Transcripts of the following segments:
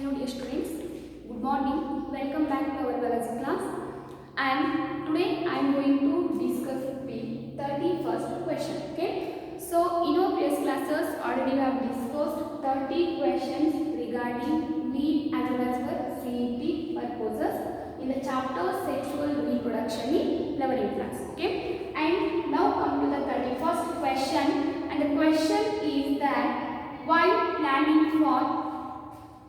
Hello dear students, good morning, welcome back to our biology class, and today I am going to discuss the 31st question. Okay, so in our previous classes already we have discussed 30 questions regarding need as well as for CET purposes in the chapter sexual reproduction in 11th class. Okay, and now come to the 31st question, and the question is that while planning for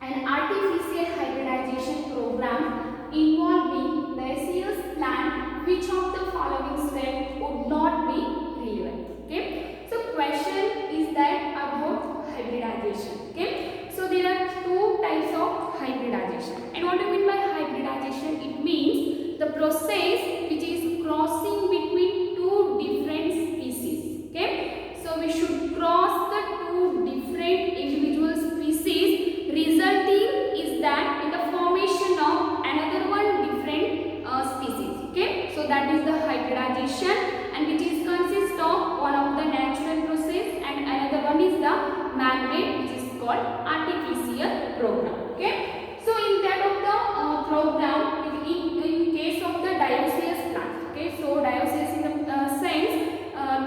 an artificial hybridization program involving the SES plant, which of the following steps would not be relevant? Okay, so question is that about hybridization. Okay, so there are two types of hybridization, and what do you mean by hybridization? It means the process which is crossing between two different species. Okay, so we should cross the two different individual species, resulting is that in the formation of another one different species. Okay, so that is the hybridization, and which is consist of one of the natural process and another one is the man-made, which is called artificial program. Okay, so in that of the program, in case of the dioecious plants. Okay, so dioecious in the sense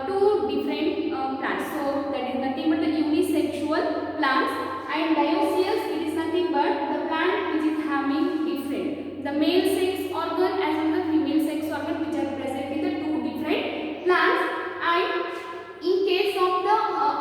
two different plants, so that is nothing but the unisexual plants, and dioecious it is nothing but the plant which is having different the male sex organ as well as the female sex organ which are present in the two different plants. And in case of the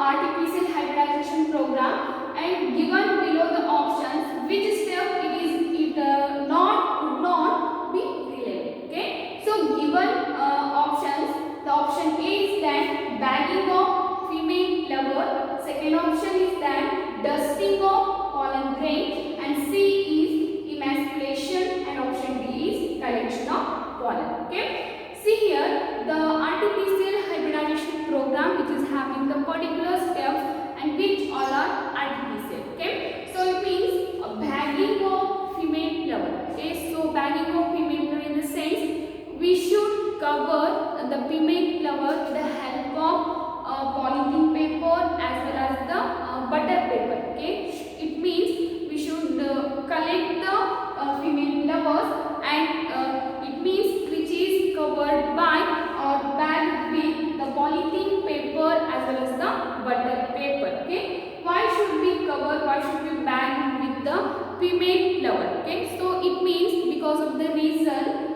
artificial hybridization program, and given below the options, which step it is would not be relevant. Okay, so given options, the option A is that bagging of female flower, second option is that dusting of pollen grain, and C is emasculation, and option D is collection of pollen. Okay, see here the artificial hybridization program which is having the particular steps and which all are artificial. Okay, so it means bagging of female flower. Okay, so bagging of female flower in the sense we should cover the female flower with the help of polythene paper as well as the butter paper. Okay, it means we should collect the female flowers, and it means which is covered by or bagged with the polythene paper as well as the butter paper. Okay, why should we cover, why should we bag with the female flower? Okay, so it means because of the reason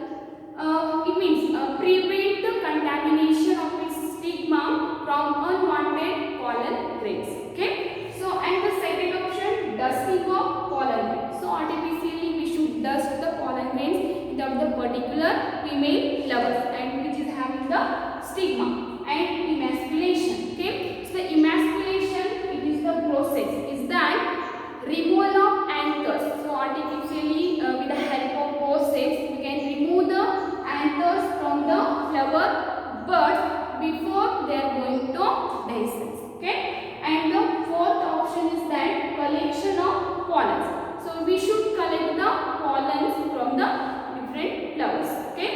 it means prevent the contamination of its stigma from unwanted pollen grains. Okay, so and the second option, dusting of pollen grains. So artificially we should dust the pollen grains without the particular female flowers and which is having the stigma. And emasculation. Okay, so the emasculation it is the process is that removal of anthers. So artificially with the help of process we can remove the anthers from the flower buds before they are going to dehiscence. Okay, and the fourth option is that collection of pollens. So we should collect the pollens from the different flowers. Okay,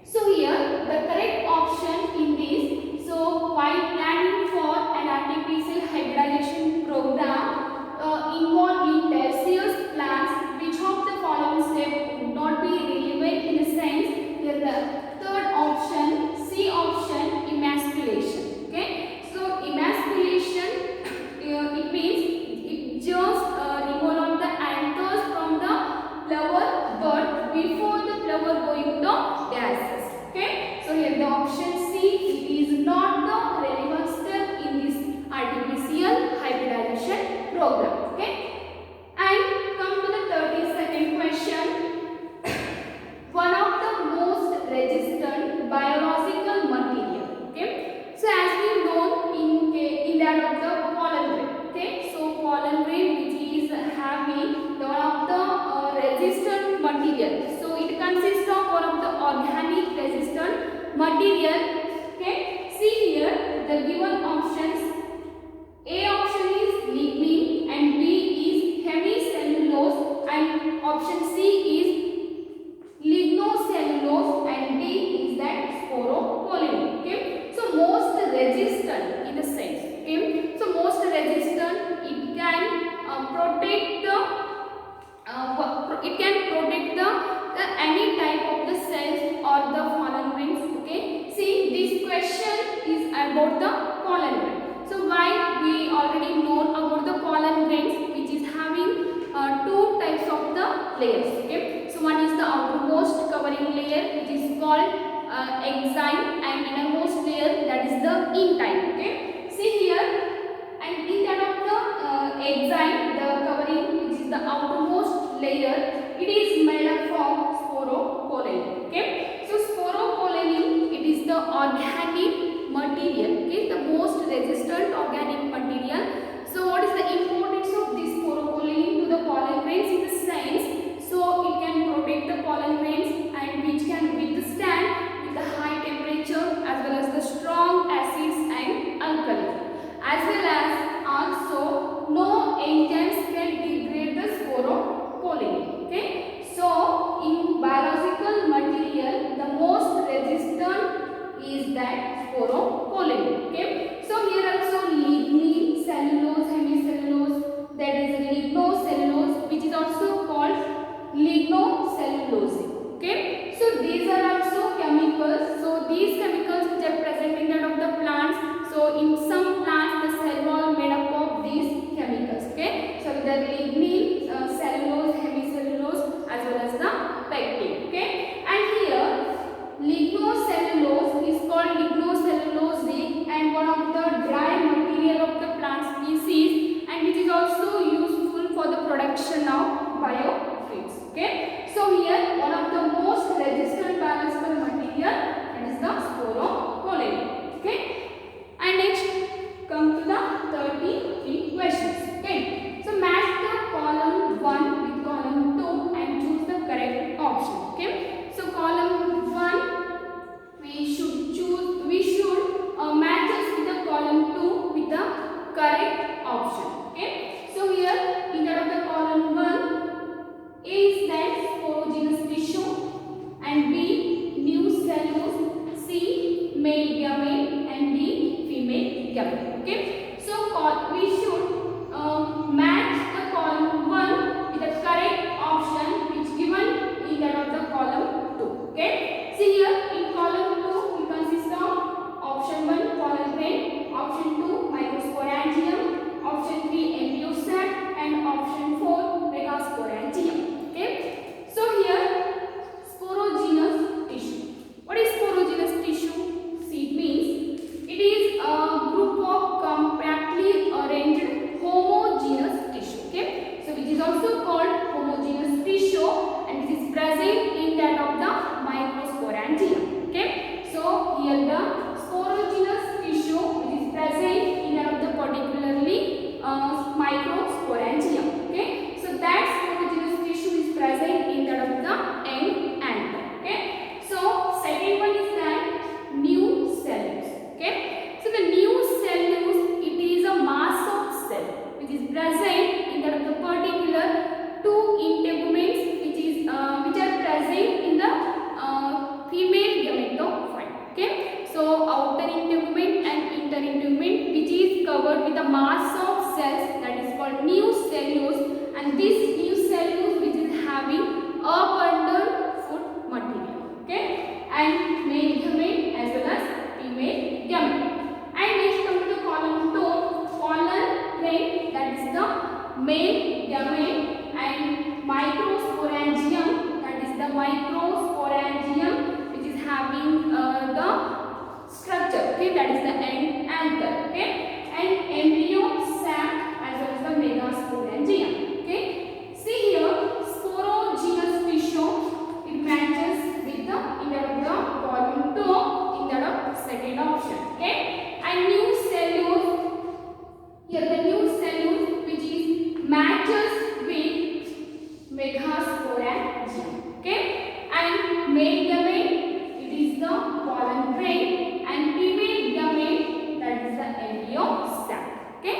so here the correct option in this, so while planning for an artificial hybridization program involving tertiary plants, which of the following steps would not be relevant in a sense? Here the third option, C option, emasculation. Okay, so emasculation it means it just remove of the anthers from the flower bud before the flower going to gases. Okay, so here the option C, it is not the relevant step in this artificial hybridization program. Okay, and come to the 32nd question. One of the most resistant biological material. Okay, so as we know in that of the pollen grain. Okay, so pollen grain which is having the one of the resistant material. So it consists of one of the organic resistant material. Okay, see here the given options. A option is lignin and B is hemicellulose, and option C is lignocellulose, and D is that sporopollen. Okay, so most resistant in a sense. Okay, so most resistant, it can protect the about the pollen grain. So why we already know about the pollen grains, which is having two types of the layers. Okay, so one is the outermost covering layer, which is called exine, and innermost layer, that is the intine. Okay, see here, and in that of the exine, the covering, which is the outermost layer, it is made up from sporopollen. Okay, so sporopollen, it is the organic material, okay, the most resistant organic material. So what is the importance of this sporopollen to the pollen grains in the sense, so it can protect the pollen grains and which can withstand with the high temperature as well as the strong acids and alkalis, as well as also no enzymes can degrade the sporopollen. Okay, so in biological material, the most resistant is that sporopollen. Okay, so here also lignin, cellulose, hemicellulose, that is lignocellulose, which is also called lignocellulose. Okay, so these are also chemicals. So these chemicals which are present in that of the plants. So in some plants the cell wall made up of these chemicals. Okay, so the lignin, cellulose, hemicellulose, as well as the pectin. Okay, and here lignocellulose is called lignocellulosic and one of the dry material of the plant species, and which is also useful for the production of biofluids. Okay, so here one of the most resistant biological material, that is the sporopollen. Okay, and next come to the 33 questions. Okay, so match the column 1 with column 2 and choose the correct option. Okay, so column 1 we should match us with the column 2 with the correct option. Okay, so here in that of the column 1, A is that sporogenous tissue, and B new cellulose, C male gamete, and D female gamete. Okay, so we should match the column 1 with the correct option which given in that of the column 2. Okay, see here in column 2 we consist of option 1 pollen grain, option 2 microsporangium, option 3 embryo sac, and option 4 megasporangium. Okay, so here sporogenous tissue. What is sporogenous tissue? See, it means it is a group of compactly arranged homogeneous tissue. Okay, so which is also called homogeneous tissue, and it is present in that of the microsporangium. Okay, so here the sporogenous tissue which is present in that of the particularly microsporangium. Okay, so that sporogenous tissue is present in that of the end anther. Okay, so second one is that new cellulose. Okay, so the new cellulose, it is a mass of cell which is present in that of the particular two integuments which are present in the female gametophyte. Okay, so outer integument and inner integument, which is covered with a mass of cells, that is called new cellulose, and this new cellulose which is having abundant food material. Okay, and male gamete as well as female gamete. And next come to the column 2 pollen grain, that is the male gamete, and microsporangium, that is the microsporangium which is having the structure. Okay, that is the end anther. Okay, and embryo sac as well as the megasporangium. Okay, see here sporogenous tissue, it matches with the in that of the column 2 in that of second option. Okay, and new cellulose, here the new cellulose which is matches with megasporangium. Okay, and male gamete, it is the pollen grain, and female gamete, that is the embryo sac. Okay,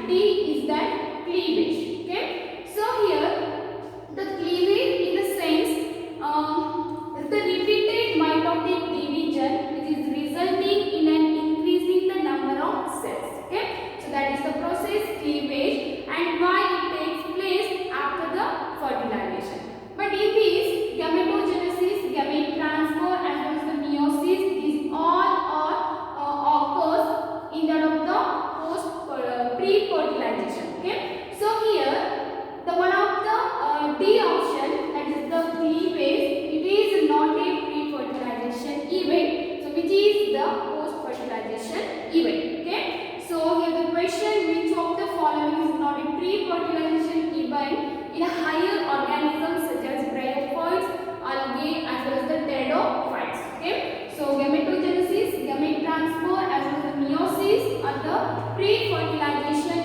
D is that cleavage. Okay, so here the cleavage in the sense the repeated mitotic division which is resulting in an increasing the number of cells. Okay, so that is the process cleavage, and why it takes place after the fertilization. But in this gametogenesis, gamete transfer as well as the meiosis, these all occurs in that of the post pre-fertilization. Okay, so here the one of the D option, that is the cleavage, it is not a pre-fertilization event, so which is the post-fertilization event. Okay, so here the question, which of the following is not a pre-fertilization event in a higher organisms such as bryophytes, algae as well as the pteridophytes. Okay, so gametogenesis, gamete transfer as well as the meiosis are the pre-fertilization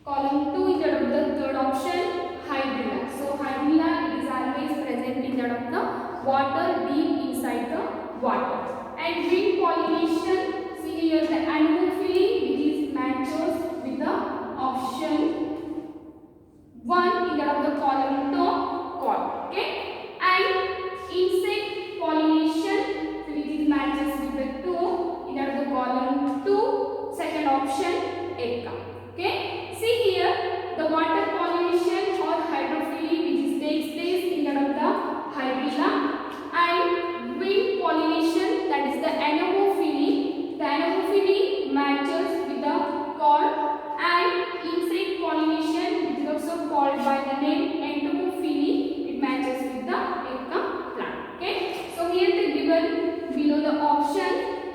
Column 2 is that of the third option, hydrilla. So hydrilla is always present in that of the water, deep inside the water. And wind pollination, see here the anemophily, which is matches with the option 1 in that of the column 2, cod. Okay. And insect pollination, so which is matches with the 2 in that of the column 2, second option, eka. Okay. See here the water pollination or hydrophily, which takes place in that of the hydrilla, and wind pollination, that is the anemophily. The anemophily matches with the cod, and insect pollination, which is also called by the name entomophily, it matches with the eka plant. Okay. So here the given below the option,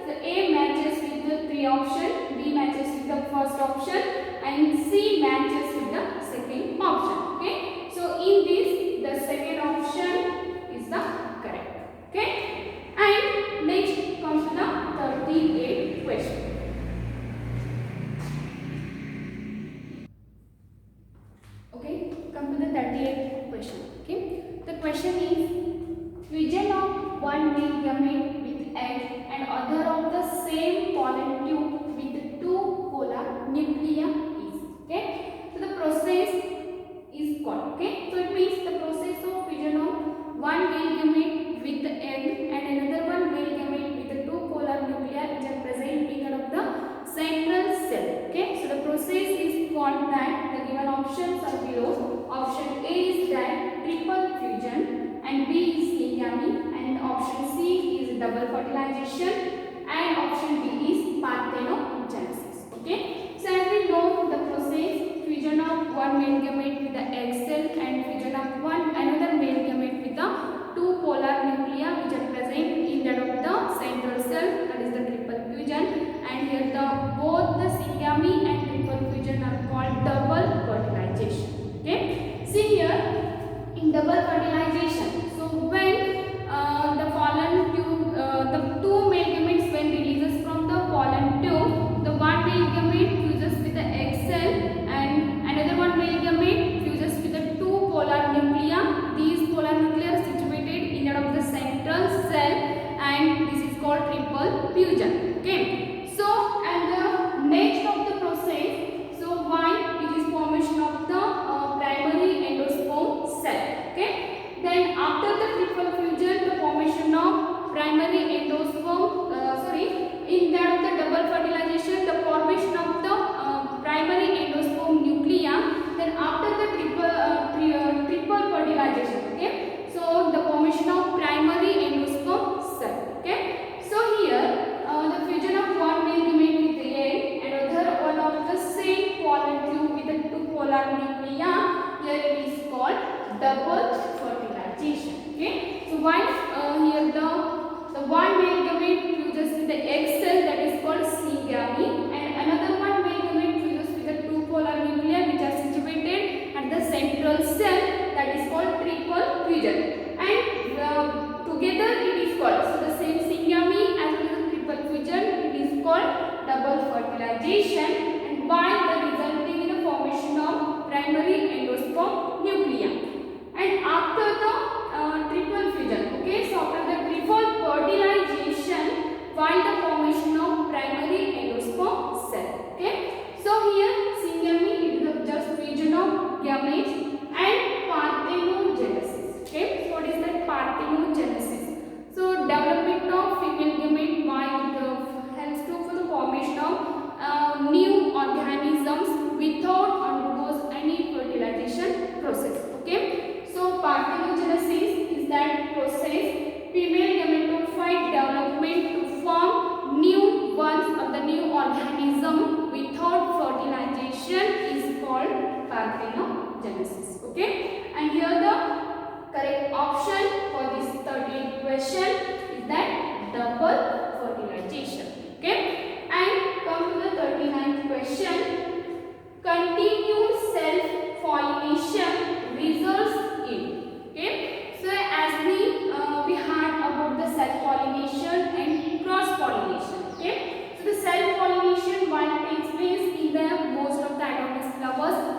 the A matches with the 3 option, B matches with the first option, and C matches with the second option. Okay. So in this, the second option is the correct. Okay. And next comes to the 38th question. Okay. Come to the 38th question. Okay. The question is, fusion of one male gamete with egg and other of the same pollen tube with 2 polar nuclei is. Okay. So the process is called. Okay. So it means the process of fusion of one male gamete with egg and another one male gamete with the 2 polar nuclei which are present in one of the central cell. Okay. So the process is called that. The given options are below. Option A is that triple fusion, and B is syngamy, and option C is double fertilization, and option D is parthenogenesis. Okay. So as we know the process, fusion of one male gamete with the egg cell and fusion of another male gamete with the 2 polar nuclei which are present in that of the central cell, that is the triple fusion, and here both the syngamy and triple fusion are called double fertilization. Okay. See here in double fertilization, so when the pollen tube, the 2 male gametes when releases from the pollen tube, the one male gamete fuses with the egg cell and another one male gamete fuses with the 2 polar nuclei. These polar nuclei are situated in that of the central cell, and this is called triple fusion. Okay. So and the next of the process, so one it is formation of the primary endosperm cell. Okay. Then after the triple fusion, the formation of primary endosperm, in that of the double fertilization, the formation of the primary endosperm nuclei. Then after the triple fertilization, okay, so the formation of primary endosperm cell. Okay. So here the fusion of one male gamete with the egg and other one of the same pollen tube with the 2 polar nuclei, here it is called double fertilization. Okay. So once here the one male gamete fuses with the egg cell, that is called syngamy, and another one male gamete fuses with the 2 polar nuclei which are situated at the central cell, that is called triple fusion, and together it is called, so the same syngamy as well as the triple fusion, it is called double fertilization, and by the resulting in the formation of primary endosperm nuclei. And after the triple fusion, okay, so after the triple fertilization, find the formation of primary endosperm cell. Okay. So here syngamy is just fusion of gametes, and parthenogenesis. Okay. So what is that parthenogenesis? So development of female gamete by helps for the formation of new organisms without undergoes any fertilization process. Okay. So parthenogenesis is that process, female gametophyte development to form new ones of the new organism without fertilization is called parthenogenesis. Okay. And here the correct option for this 38th question is that double fertilization. Okay. And come to the 39th question. Continued self-pollination results in. Okay. So as we had about the self-pollination and cross-pollination. Okay. So the self-pollination one takes place in the most of the adomous flowers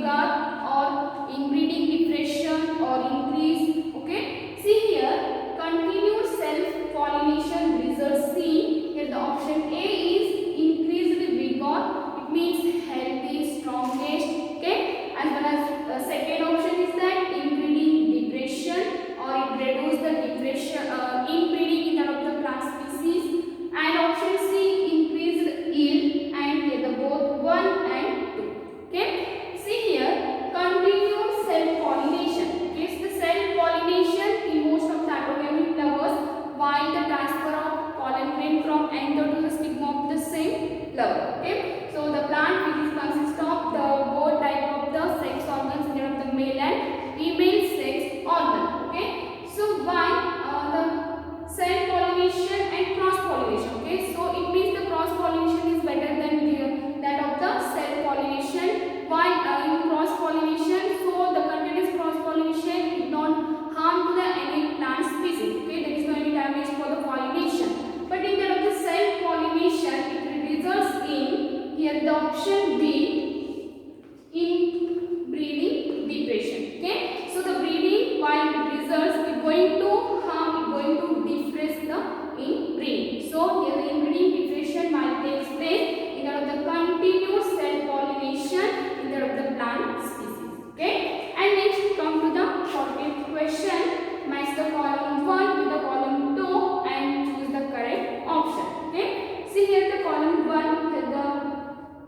vigor or inbreeding depression or increase. Okay, see here, continued self pollination results seen. Here the option A is increased vigor. It means healthy, strongest. Okay, as well as the second option is that inbreeding depression, or it reduces the depression inbreeding in terms of the plant species. And option C, increased yield. And here the both 1 and 2. Okay, see here, continued self pollination. Okay, so the self pollination in most of the apogamic flowers, while the transfer of pollen grain from anther to the stigma of the same flower. Okay, so the plant which is consists of the both type of the sex organs in terms of the male and female sex organ. Okay, so why the self pollination and cross pollination? Okay, so it means the cross pollination is better than that of the self pollination. While in cross pollination, so the continuous cross pollination did not harm to the any plant species. Okay, there is no any damage for the pollination. But in that of the self pollination, it results in here the option B, in breeding depression. Okay, so the breeding, while it results, is going to harm, going to depress the inbreeding. So here the inbreeding depression might take place in that of the continuous self pollination in that of the plant species. Okay, and next come to the 40th question. Match the column 1 with the column 2 and choose the correct option. Okay, see here the column 1, here the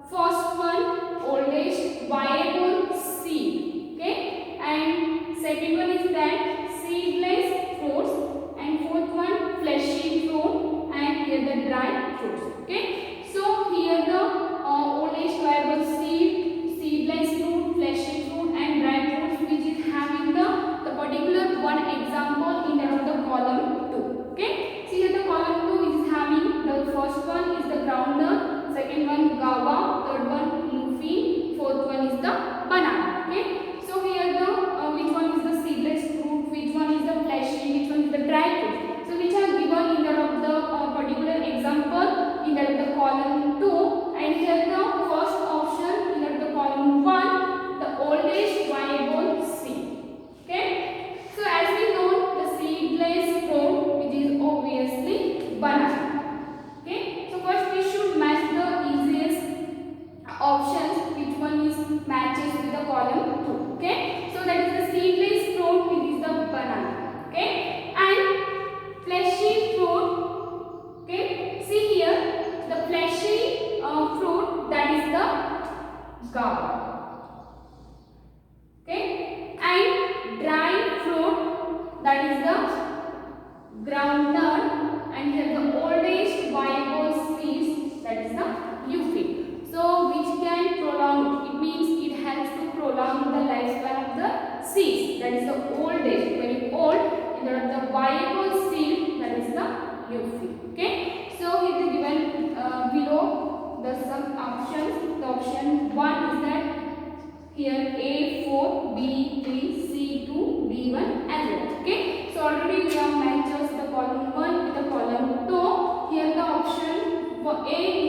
first one, oldest viable seed. Okay, and second one is that seedless fruits, and fourth one fleshy fruit, and here the dry fruits. Okay, so here the oldest viable seed, seedless fruit, fleshy fruit, and dry fruits, which is having the particular one example in that of the column 2. Okay, see here the column 2 is having the first one is the groundnut, second one guava, third one luffy, fourth one is the banana. Okay, so here the which one is the seedless fruit, which one is the fleshy, which one is the dry fruit, so which are given in that of the particular example in that of the column 2, and here the first option in that of the column 1, the oldest viable seed. Okay, so as we know, the seedless fruit, which is obviously banana. Okay, so first we should match the easiest options, which one is matches with the column 2. Okay, so that is the seedless fruit, which is the banana. Okay, and fleshy fruit. Okay, see here the fleshy fruit, that is the guava. Okay, and dry fruit, that is the groundnut, and here the oldest viable seeds, that is the luffy. So which can prolong, it means it helps to prolong the lifespan of the seeds, that is the oldest, very old, in the viable seed, that is the luffy. Okay, so here the given below the some options. The option 1 is that here A4, B3, C2, D1 as well. Okay, so already we have matches the column 1 with the column 2. Here the option for A